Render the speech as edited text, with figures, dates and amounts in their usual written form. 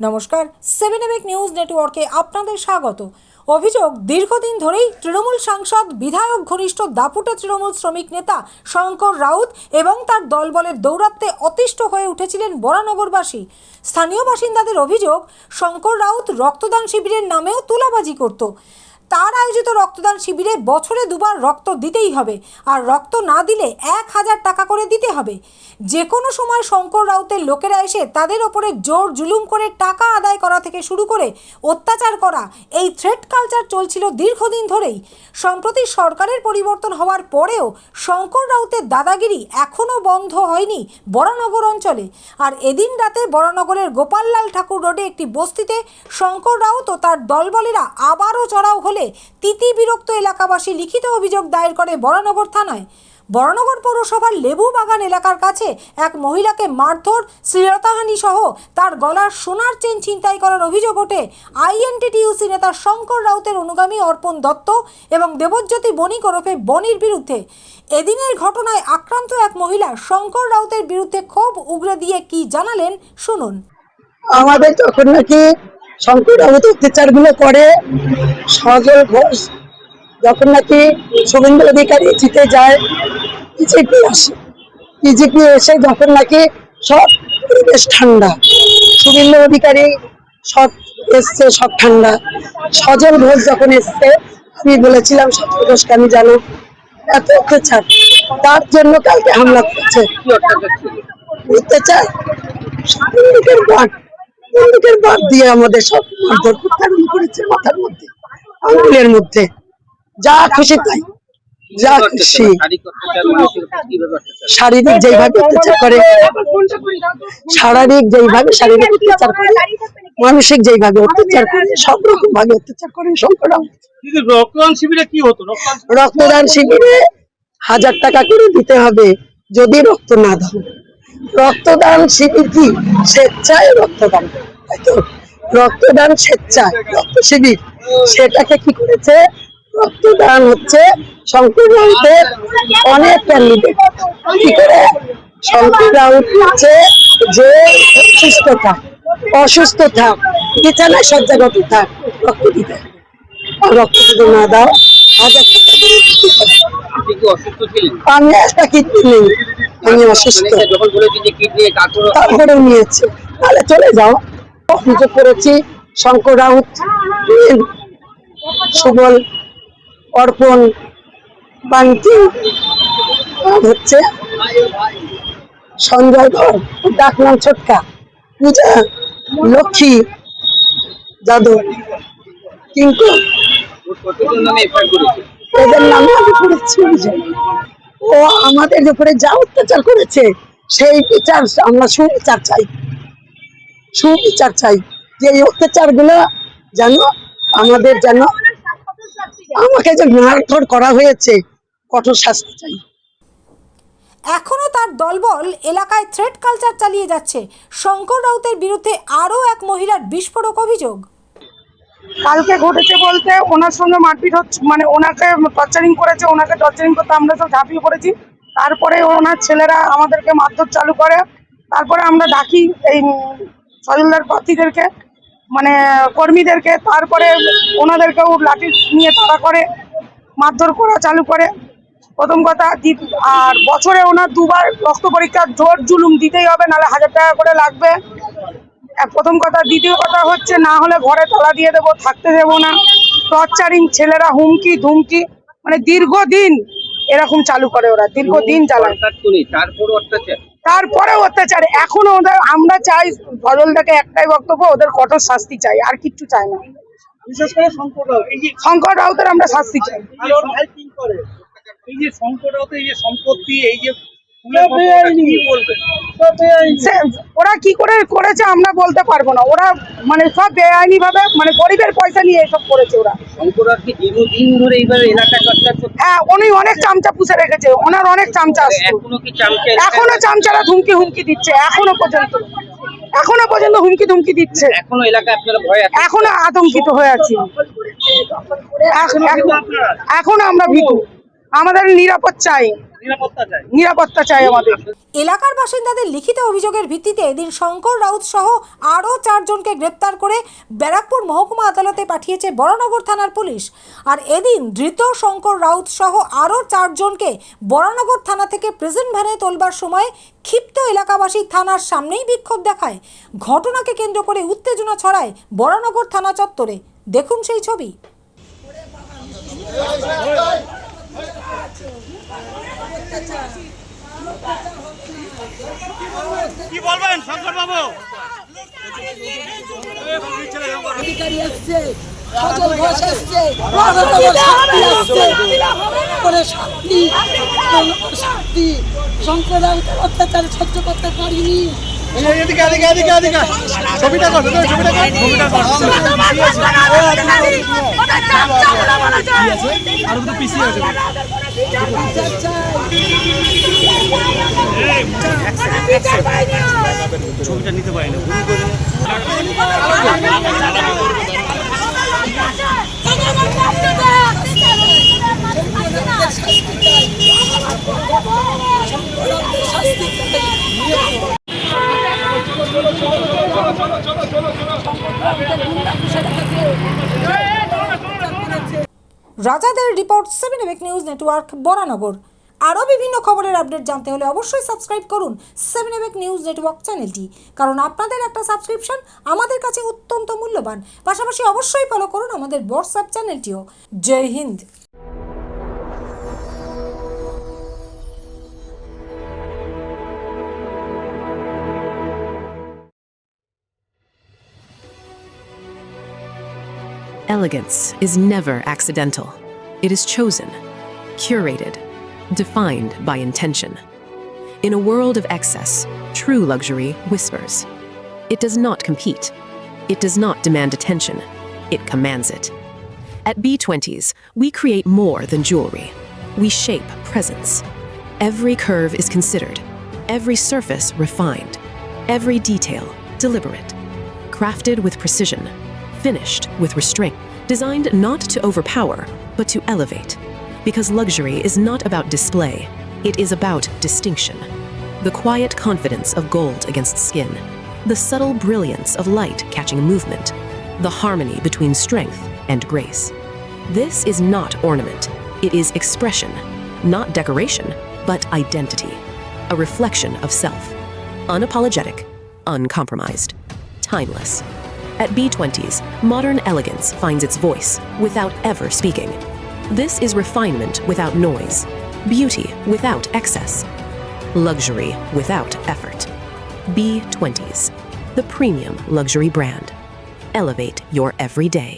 নমস্কার, 7 নিউজ নেটওয়ার্কে আপনাদের স্বাগত। অভিযোগ, দীর্ঘদিন ধরেই তৃণমূল সাংসদ বিধায়ক ঘনিষ্ঠ দাপুটে তৃণমূল শ্রমিক নেতা শঙ্কর রাউত এবং তার দলবলের দৌরাত্ম্যে অতিষ্ঠ হয়ে উঠেছিলেন বরানগরবাসী। স্থানীয় বাসিন্দাদের অভিযোগ, শঙ্কর রাউত রক্তদান শিবিরের নামেও তুলাবাজি করত। তার আয়োজিত রক্তদান শিবিরে বছরে দুবার রক্ত দিতেই হবে, আর রক্ত না দিলে 1000 টাকা করে দিতে হবে। যে কোনো সময় শঙ্কর রাউতের লোকেরা এসে তাদের ওপরে জোর জুলুম করে টাকা আদায় করা থেকে শুরু করে অত্যাচার করা, এই থ্রেট কালচার চলছিল দীর্ঘদিন ধরেই। সম্প্রতি সরকারের পরিবর্তন হওয়ার পরেও শঙ্কর রাউতের দাদাগিরি এখনও বন্ধ হয়নি বরানগর অঞ্চলে। আর এদিন রাতে বরানগরের গোপাললাল ঠাকুর রোডে একটি বস্তিতে শঙ্কর রাউত ও তার দলবলেরা আবারও চড়াও হলে তিতি বিরক্ত এলাকাবাসী লিখিত অভিযোগ দায়ের করে বরানগর থানায়। বরানগর পৌরসভার লেবু বাগান এলাকার কাছে এক মহিলাকে মারধর, শ্লীলতাহানি সহ তার গলার সোনার চেন ছিনতাই করার অভিযোগ ওঠে আইএনটিটিইউসি নেতা শঙ্কর রাউতের অনুগামী অর্পণ দত্ত এবং দেবজ্যোতি বণিক ওরফে বনির বিরুদ্ধে। এদিনের ঘটনায় আক্রান্ত এক মহিলা শঙ্কর রাউতের বিরুদ্ধে ক্ষোভ উগরে দিয়ে কি জানালেন, শুনুন। আমাদের যখন নাকি শঙ্কর রাউত অত্যাচারগুলো করে, সজল ঘোষ যখন নাকি শুভেন্দু অধিকারী জিতে যায়, বিজেপি আসে, বিজেপি এসে যখন নাকি সব পরিবেশ ঠান্ডা, শুভেন্দু অধিকারী সব এসছে, সব ঠান্ডা। সজল ঘোষ যখন এসছে, আমি বলেছিলাম সজল ঘোষকে আমি জানো এত অত্যাচার, তার জন্য কালকে হামলা করছে। অত্যাচার বন্দুকের বাদ দিয়ে আমাদের সব মারধর করেছে, মাথার মধ্যে, আঙুলের মধ্যে, যা খুশি তাই, যা খুশি। শারীরিক যেইভাবে অত্যাচার করে, শারীরিক অত্যাচার করে, মানসিক যেইভাবে অত্যাচার করে, সব রকম ভাবে অত্যাচার করে শঙ্কর রাউত। রক্তদান শিবিরে কি হতো? রক্তদান শিবিরে 1000 টাকা করে দিতে হবে যদি রক্ত না দাও। রক্তদান শিবির কি স্বেচ্ছায় রক্তদান, তাইতো? রক্তদান স্বেচ্ছায় রক্ত শিবির, সেটাকে কি করেছে? রক্তদান হচ্ছে শঙ্কর রাউতের অনেক ক্যান্ডিডেট কি করে, শঙ্কর রাউত হচ্ছে যে অসুস্থ থাক, বিছানায় শয্যাগত থাক, রক্ত দিতে, রক্ত যদি না দাও 1000 টাকা দিয়ে দিতে হবে। আমি একটা কিডনি নেই, আমি অসুস্থ, তারপরেও নিয়েছে, তাহলে চলে যাও। অভিযোগ করেছি শঙ্কর রাউত, সুবল, অর্পণ, বান্তি, হচ্ছে সঞ্জয় ধর, ডাকনাম ছোটকা, পূজা, লক্ষ্মী যাদব, টিঙ্কু, এদের নামে আমি করেছি। ও আমাদের উপরে যা অত্যাচার করেছে সেই বিচার আমরা সুবিচার চাই, সুবিচার চাই। যে এই অত্যাচার গুলো যেন আমাদের, যেন আমাকে যে মারধর করা হয়েছে, কঠোর শাস্তি চাই। এখনও তার দলবল এলাকায় থ্রেট কালচার চালিয়ে যাচ্ছে। শঙ্কর রাউতের বিরুদ্ধে আরও এক মহিলার বিস্ফোরক অভিযোগ। কালকে ঘটেছে বলতে, ওনার সঙ্গে মারপিট হচ্ছে, মানে ওনাকে টর্চারিং করেছে, ওনাকে টর্চারিং করতে আমরা সব ঝাঁপিয়ে পড়েছি। তারপরে ওনার ছেলেরা আমাদেরকে মারধর চালু করে। তারপরে আমরা ডাকি এই সজলদার প্রার্থীদেরকে, মানে কর্মীদেরকে, তারপরে ওনাদেরকেও লাঠি নিয়ে তাড়া করে মারধর করা চালু করে। প্রথম কথা, আর বছরে ওনার 2বার রক্ত পরীক্ষা, জোর জুলুম দিতেই হবে, নাহলে 1000 টাকা করে লাগবে, প্রথম কথা। দ্বিতীয় কথা হচ্ছে, না হলে ঘরে তালা দিয়ে দেবো, থাকতে দেবো না, টর্চারিং, ছেলেরা হুমকি ধুমকি, মানে দীর্ঘদিন এরকম চালু করে ওরা, দীর্ঘদিন চালায়। তারপরে অত্যাচার এখনো ওদের। আমরা চাই, সজলদাকে একটাই বক্তব্য, ওদের কঠোর শাস্তি চাই, আর কিচ্ছু চাই না। বিশেষ করে শঙ্কর রাউতের আমরা শাস্তি চাই। এই যে শঙ্কর রাউতের এই যে সম্পত্তি, এই যে ওরা কি করে করেছে আমরা বলতে পারবো না। ওরা মানে সব বেআইনি ভাবে, মানে গরিবের পয়সা নিয়ে এসব করেছে ওরা। হ্যাঁ, উনি অনেক চামচা পুষে রেখেছে, ওনার অনেক চামচা আছে, এখনো চামচারা ধুমকি হুমকি দিচ্ছে, এখনো পর্যন্ত হুমকি ধুমকি দিচ্ছে। এখনো আতঙ্কিত হয়ে আছি, এখনো আমরা ভীতু। আমাদের নিরাপদ চাই, নিরাপত্তা চাই। নিরাপত্তা চাই আমাদের। এলাকার বাসিন্দাদের লিখিত অভিযোগের ভিত্তিতে এদিন শঙ্কর রাউত সহ আরও 4 জনকে গ্রেপ্তার করে ব্যারাকপুর মহকুমা আদালতে পাঠিয়েছে বরানগর থানার পুলিশ। আর এদিন ধৃত শঙ্কর রাউত সহ আরও 4 জনকে বরানগর থানা থেকে প্রিজন ভ্যানে তোলবার সময় ক্ষিপ্ত এলাকাবাসী থানার সামনেই বিক্ষোভ দেখায়। ঘটনাকে কেন্দ্র করে উত্তেজনা ছড়ায় বরানগর থানা চত্বরে। দেখুন সেই ছবি। কি বলবেন শঙ্কর বাবু? অধিকারী আসছে, সজল ঘোষ আসছে, রণনগর শাস্তি আসছে, করে শাস্তি, রণনগর শাস্তি। শঙ্কর রাউতের অত্যাচার সহ্য করতে পারিনি। ছবিটা কর, ছবিটা কর, ছবিটা কর। আর তো পিছিয়ে আছে। ছবিটা নিতে পারি না। রাজাদের রিপোর্ট 7 এবেক নিউজ নেটওয়ার্ক বরানগর। আরও বিভিন্ন খবরের আপডেট জানতে হলে অবশ্যই সাবস্ক্রাইব করুন 7 এবেক নিউজ নেটওয়ার্ক চ্যানেলটি, কারণ আপনাদের একটা সাবস্ক্রিপশন আমাদের কাছে অত্যন্ত মূল্যবান। পাশাপাশি অবশ্যই ফলো করুন আমাদের হোয়াটসঅ্যাপ চ্যানেলটিও। জয় হিন্দ। Elegance is never accidental. It is chosen, curated, defined by intention. In a world of excess, true luxury whispers. It does not compete. It does not demand attention. It commands it. At B20s, we create more than jewelry. We shape presence. Every curve is considered, every surface refined, every detail deliberate, crafted with precision, finished with restraint, designed not to overpower, but to elevate. Because luxury is not about display, it is about distinction. The quiet confidence of gold against skin, the subtle brilliance of light catching movement, the harmony between strength and grace. This is not ornament, it is expression, not decoration, but identity, a reflection of self, unapologetic, uncompromised, timeless. At B20s, modern elegance finds its voice without ever speaking. This is refinement without noise, beauty without excess, luxury without effort. B20s, the premium luxury brand. Elevate your everyday.